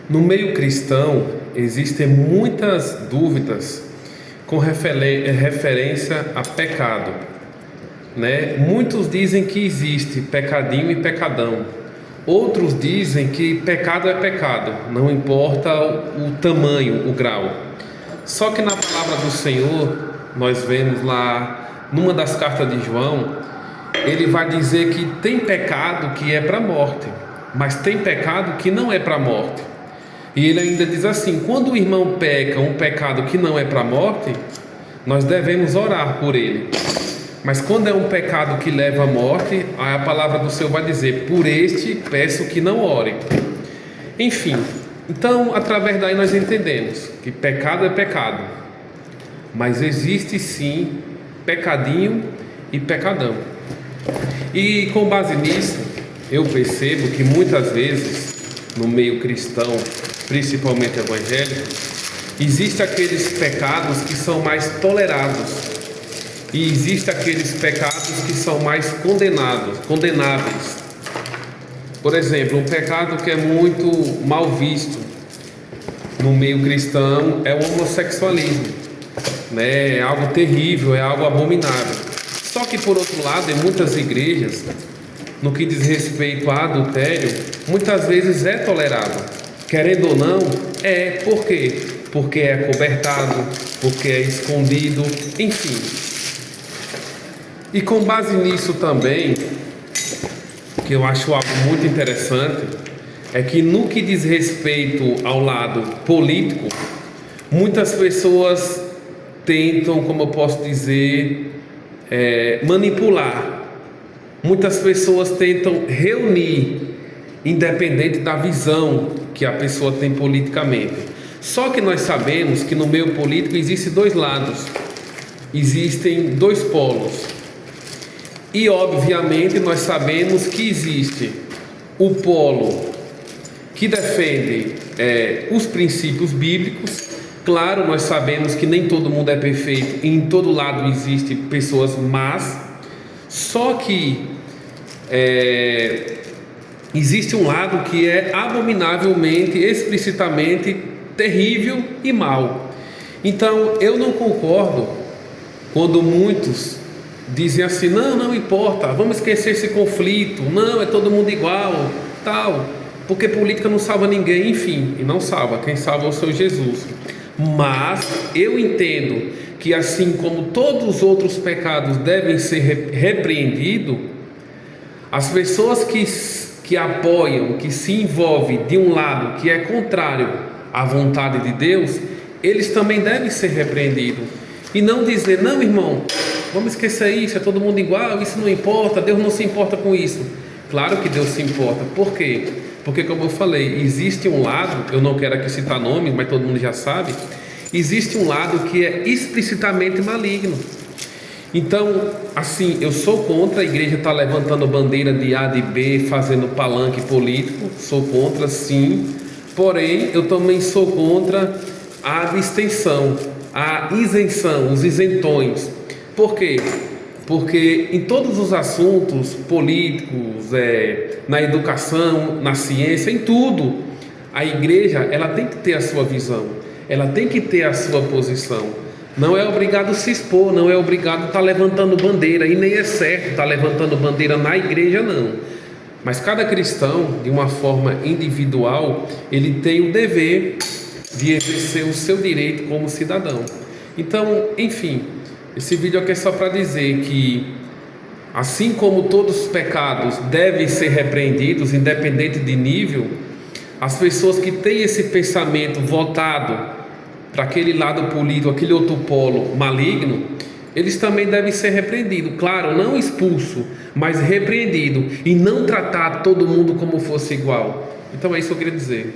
No meio cristão existem muitas dúvidas com referência a pecado, né? Muitos dizem que existe pecadinho e pecadão. Outros dizem que pecado é pecado, não importa o tamanho, o grau. Só que na palavra do Senhor, nós vemos lá numa das cartas de João, ele vai dizer que tem pecado que é para a morte, mas tem pecado que não é para a morte. E ele ainda diz assim: quando o irmão peca um pecado que não é para a morte, nós devemos orar por ele. Mas quando é um pecado que leva à morte, a palavra do Senhor vai dizer: por este peço que não ore. Enfim, então através daí nós entendemos que pecado é pecado, mas existe sim pecadinho e pecadão. E com base nisso, eu percebo que muitas vezes no meio cristão, principalmente evangélico, existem aqueles pecados que são mais tolerados e existem aqueles pecados que são mais condenáveis. Por exemplo, um pecado que é muito mal visto no meio cristão é o homossexualismo, né? É algo terrível, é algo abominável. Só que por outro lado, em muitas igrejas, no que diz respeito a adultério, muitas vezes é tolerado. Querendo ou não, por quê? Porque é cobertado, porque é escondido, enfim. E com base nisso também, que eu acho algo muito interessante, é que no que diz respeito ao lado político, muitas pessoas tentam, como eu posso dizer, manipular. Muitas pessoas tentam reunir, independente da visão que a pessoa tem politicamente. Só que nós sabemos que no meio político existem dois lados, existem dois polos. E obviamente nós sabemos que existe o polo que defende os princípios bíblicos. Claro, nós sabemos que nem todo mundo é perfeito, e em todo lado existem pessoas más. Só que existe um lado que é abominavelmente, explicitamente terrível e mau. Então eu não concordo quando muitos dizem assim: não importa, vamos esquecer esse conflito, não, é todo mundo igual, tal, porque política não salva ninguém, enfim, e não salva, quem salva é o Senhor Jesus. Mas eu entendo que assim como todos os outros pecados devem ser repreendidos, as pessoas que apoiam, que se envolvem de um lado que é contrário à vontade de Deus, eles também devem ser repreendidos. E não dizer: não, irmão, vamos esquecer isso, é todo mundo igual, isso não importa, Deus não se importa com isso. Claro que Deus se importa. Por quê? Porque, como eu falei, existe um lado, eu não quero aqui citar nomes, mas todo mundo já sabe, existe um lado que é explicitamente maligno. Então, assim, eu sou contra a igreja estar levantando bandeira de A, de B, fazendo palanque político, sou contra, sim, porém, eu também sou contra a abstenção, a isenção, os isentões. Por quê? Porque em todos os assuntos políticos, na educação, na ciência, em tudo, a igreja ela tem que ter a sua visão, ela tem que ter a sua posição. Não é obrigado a se expor, não é obrigado a estar levantando bandeira, e nem é certo estar levantando bandeira na igreja, não. Mas cada cristão, de uma forma individual, ele tem o dever de exercer o seu direito como cidadão. Então, enfim, esse vídeo aqui é só para dizer que, assim como todos os pecados devem ser repreendidos, independente de nível, as pessoas que têm esse pensamento voltado para aquele lado político, aquele outro polo maligno, eles também devem ser repreendidos. Claro, não expulso, mas repreendido, e não tratar todo mundo como fosse igual. Então é isso que eu queria dizer.